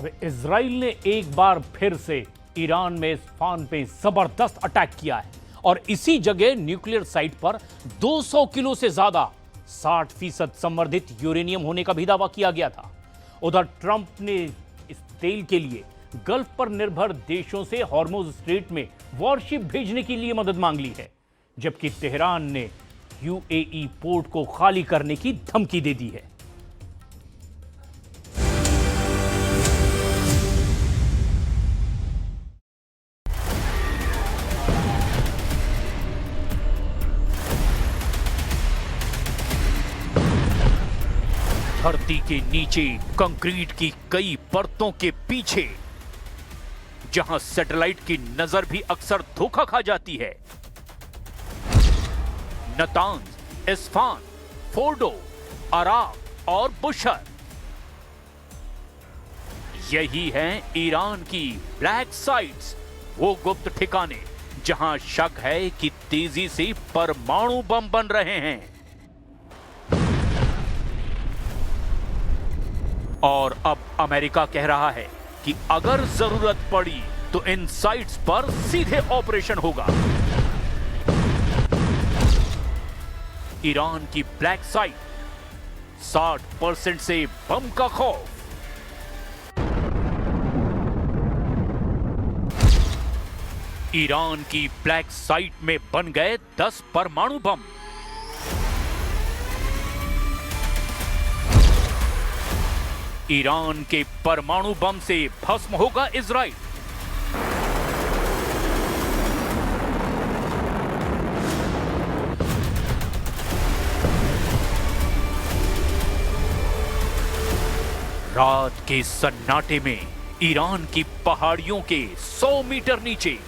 अब इजराइल ने एक बार फिर से ईरान में इस्फहान पे जबरदस्त अटैक किया है और इसी जगह न्यूक्लियर साइट पर 200 किलो से ज्यादा 60% संवर्धित यूरेनियम होने का भी दावा किया गया था। उधर ट्रंप ने इस तेल के लिए गल्फ पर निर्भर देशों से हॉर्मुज स्ट्रेट में वॉरशिप भेजने के लिए मदद मांग ली है, जबकि तेहरान ने यूएई पोर्ट को खाली करने की धमकी दे दी है। धरती के नीचे कंक्रीट की कई परतों के पीछे, जहां सैटेलाइट की नजर भी अक्सर धोखा खा जाती है, नतांज, इस्फहान, फोर्डो, अराक और बुशर, यही हैं ईरान की ब्लैक साइट्स, वो गुप्त ठिकाने जहां शक है कि तेजी से परमाणु बम बन रहे हैं। और अब अमेरिका कह रहा है कि अगर जरूरत पड़ी तो इन साइट्स पर सीधे ऑपरेशन होगा। ईरान की ब्लैक साइट, 60% से बम का खौफ। ईरान की ब्लैक साइट में बन गए 10 परमाणु बम। ईरान के परमाणु बम से भस्म होगा इजराइल। रात के सन्नाटे में ईरान की पहाड़ियों के 100 मीटर नीचे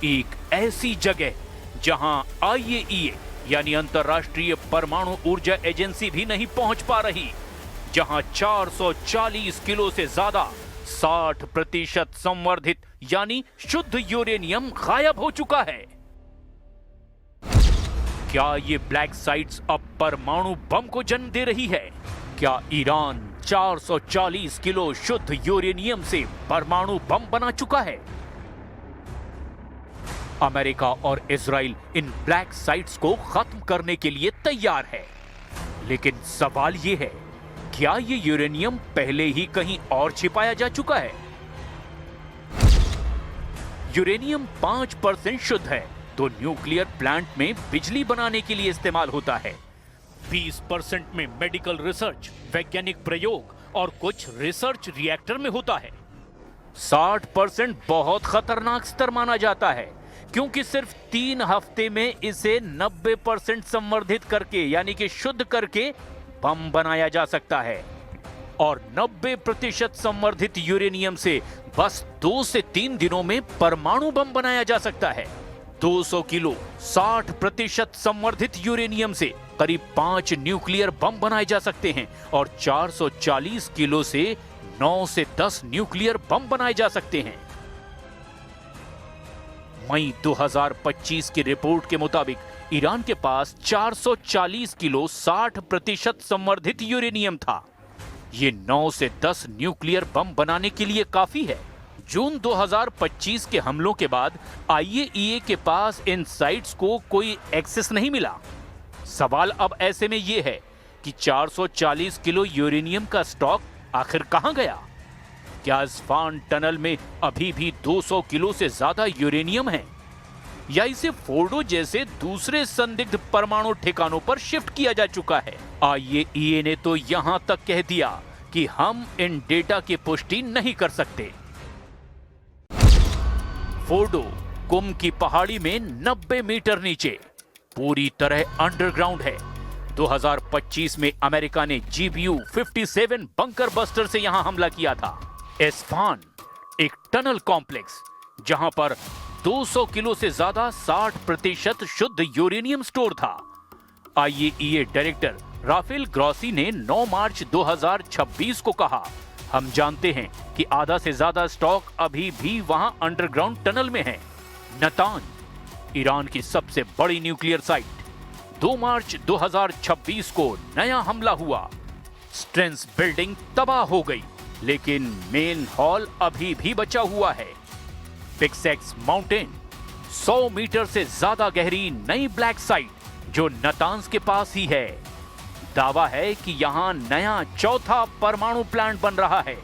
एक ऐसी जगह जहां आईएईए यानी अंतर्राष्ट्रीय परमाणु ऊर्जा एजेंसी भी नहीं पहुंच पा रही, जहां 440 किलो से ज्यादा 60% संवर्धित यानी शुद्ध यूरेनियम गायब हो चुका है। क्या ये ब्लैक साइट्स अब परमाणु बम को जन्म दे रही है? क्या ईरान 440 किलो शुद्ध यूरेनियम से परमाणु बम बना चुका है? अमेरिका और इजराइल इन ब्लैक साइट्स को खत्म करने के लिए तैयार है, लेकिन सवाल यह है, क्या ये यूरेनियम पहले ही कहीं और छिपाया जा चुका है? यूरेनियम 5% शुद्ध है, तो न्यूक्लियर प्लांट में बिजली बनाने के लिए इस्तेमाल होता है। 20% में मेडिकल रिसर्च, वैज्ञानिक प्रयोग और कुछ रिसर्च रिएक्टर में होता है। 60% बहुत खतरनाक स्तर माना जाता है, क्योंकि सिर्फ 3 हफ्ते में इसे 90% संवर्धित करके यानी कि शुद्ध करके बम बनाया जा सकता है। और 90% संवर्धित यूरेनियम से बस 2 से 3 दिनों में परमाणु बम बनाया जा सकता है। 200 किलो 60% संवर्धित यूरेनियम से करीब 5 न्यूक्लियर बम बनाए जा सकते हैं और 440 किलो से 9 से 10 न्यूक्लियर बम बनाए जा सकते हैं। मई 2025 की रिपोर्ट के मुताबिक ईरान के पास 440 किलो 60% संवर्धित यूरेनियम था। ये 9 से 10 न्यूक्लियर बम बनाने के लिए काफी है। जून 2025 के हमलों के बाद आईएईए के पास इन साइट्स को कोई एक्सेस नहीं मिला। सवाल अब ऐसे में यह है कि 440 किलो यूरेनियम का स्टॉक आखिर कहां गया? क्या इस्फहान टनल में अभी भी 200 किलो से ज्यादा यूरेनियम है, या इसे फोर्डो जैसे दूसरे संदिग्ध परमाणु ठिकानों पर शिफ्ट किया जा चुका है? आईएईए ने तो यहां तक कह दिया कि हम इन डेटा की पुष्टि नहीं कर सकते। फोर्डो कुम की पहाड़ी में 90 मीटर नीचे पूरी तरह अंडरग्राउंड है। 2025 में अमेरिका ने GBU-57 बंकर बस्टर से यहां हमला किया था। इस्फहान एक टनल कॉम्प्लेक्स जहां पर 200 किलो से ज्यादा 60% शुद्ध यूरेनियम स्टोर था। आईएईए डायरेक्टर राफेल ग्रॉसी ने 9 मार्च 2026 को कहा, हम जानते हैं कि आधा से ज्यादा स्टॉक अभी भी वहां अंडरग्राउंड टनल में है। नतांज, ईरान की सबसे बड़ी न्यूक्लियर साइट, 2 मार्च 2026 को नया हमला हुआ। स्ट्रेंस बिल्डिंग तबाह हो गई लेकिन मेन हॉल अभी भी बचा हुआ है। पिक्सेक्स माउंटेन 100 मीटर से ज्यादा गहरी नई ब्लैक साइट जो नतांज के पास ही है। दावा है कि यहां नया चौथा परमाणु प्लांट बन रहा है।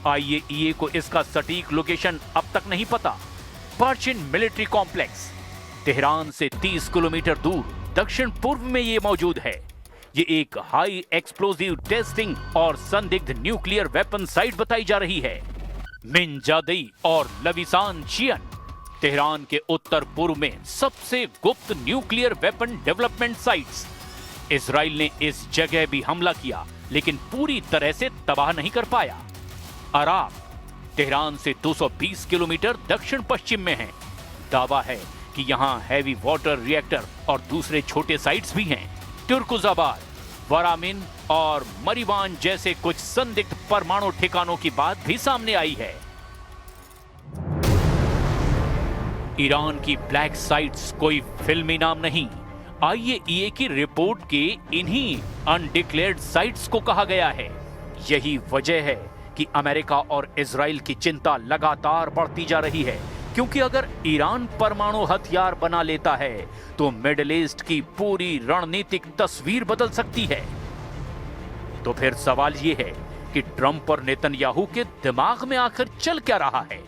आईएईए को इसका सटीक लोकेशन अब तक नहीं पता। पर्चिन मिलिट्री कॉम्प्लेक्स तेहरान से 30 किलोमीटर दूर दक्षिण पूर्व में ये मौजूद है। ये एक हाई एक्सप्लोजिव टेस्टिंग और संदिग्ध न्यूक्लियर वेपन साइट बताई जा रही है। मिनजादई और लविसान चियन तेहरान के उत्तर पूर्व में सबसे गुप्त nuclear weapon development sites. Israel ने इस जगह भी हमला किया लेकिन पूरी तरह से तबाह नहीं कर पाया। अराब तेहरान से 220 किलोमीटर दक्षिण पश्चिम में है। दावा है कि यहां हैवी वाटर रिएक्टर और दूसरे छोटे साइट्स भी हैं। तुर्कुजाबाद, वरामिन और मरीवान जैसे कुछ संदिग्ध परमाणु ठिकानों की बात भी सामने आई है। ईरान की ब्लैक साइट्स कोई फिल्मी नाम नहीं। आईएईए की रिपोर्ट के इन्हीं अनडिक्लेयर्ड साइट्स को कहा गया है। यही वजह है कि अमेरिका और इजराइल की चिंता लगातार बढ़ती जा रही है, क्योंकि अगर ईरान परमाणु हथियार बना लेता है तो मिडिल ईस्ट की पूरी रणनीतिक तस्वीर बदल सकती है। तो फिर सवाल यह है कि ट्रंप और नेतन्याहू के दिमाग में आखिर चल क्या रहा है?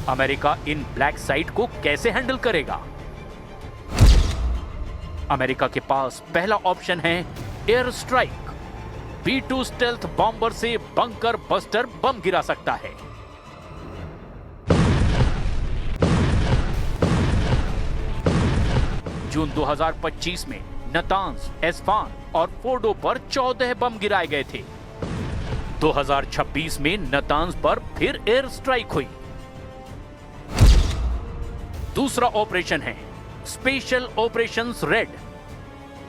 अमेरिका इन ब्लैक साइट को कैसे हैंडल करेगा? अमेरिका के पास पहला ऑप्शन है air strike. B-2 stealth bomber से बंकर बस्टर बम गिरा सकता है। जून 2025 में नतांज, एस्फान और फोर्डो पर 14 बम गिराए गए थे। 2026 में नतांज पर फिर एयर स्ट्राइक हुई। दूसरा ऑपरेशन है special operations red.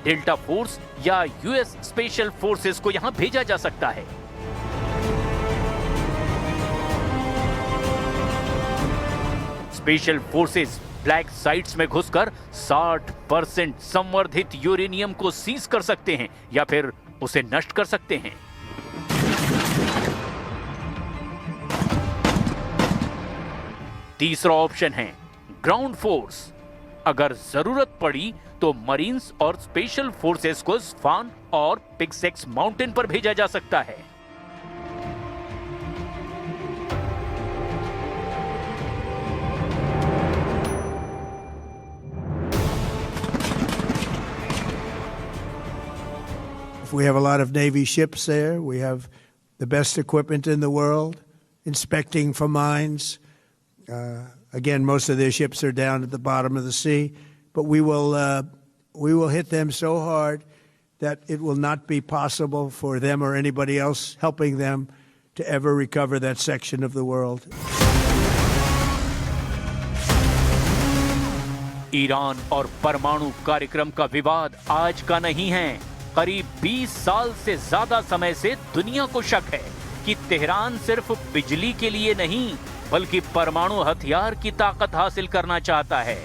Delta force या यूएस स्पेशल फोर्सेस को यहां भेजा जा सकता है। स्पेशल फोर्सेस ब्लैक साइट्स में घुसकर 60% संवर्धित यूरेनियम को सीज कर सकते हैं या फिर उसे नष्ट कर सकते हैं। तीसरा ऑप्शन है ग्राउंड फोर्स। अगर जरूरत पड़ी तो मरीन्स और स्पेशल फोर्सेस को स्फान और पिक्सेक्स माउंटेन पर भेजा जा सकता है। We have a lot of Navy ships there. We have the best equipment in the world, inspecting for mines. Again, most of their ships are down at the bottom of the sea, but we will hit them so hard that it will not be possible for them or anybody else helping them to ever recover that section of the world. Iran और परमाणु कार्यक्रम का विवाद आज का नहीं है। करीब 20 साल से ज्यादा समय से दुनिया को शक है कि तेहरान सिर्फ बिजली के लिए नहीं बल्कि परमाणु हथियार की ताकत हासिल करना चाहता है।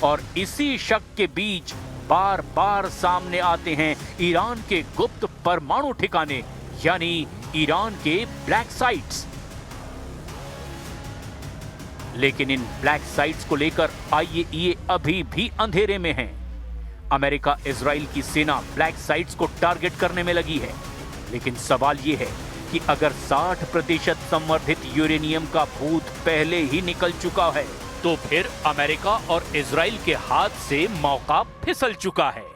और इसी शक के बीच बार बार सामने आते हैं ईरान के गुप्त परमाणु ठिकाने, यानी ईरान के ब्लैक साइट्स। लेकिन इन ब्लैक साइट्स को लेकर आईएईए अभी भी अंधेरे में है। अमेरिका इजराइल की सेना ब्लैक साइट्स को टारगेट करने में लगी है, लेकिन सवाल यह है कि अगर 60% संवर्धित यूरेनियम का भूत पहले ही निकल चुका है तो फिर अमेरिका और इजराइल के हाथ से मौका फिसल चुका है।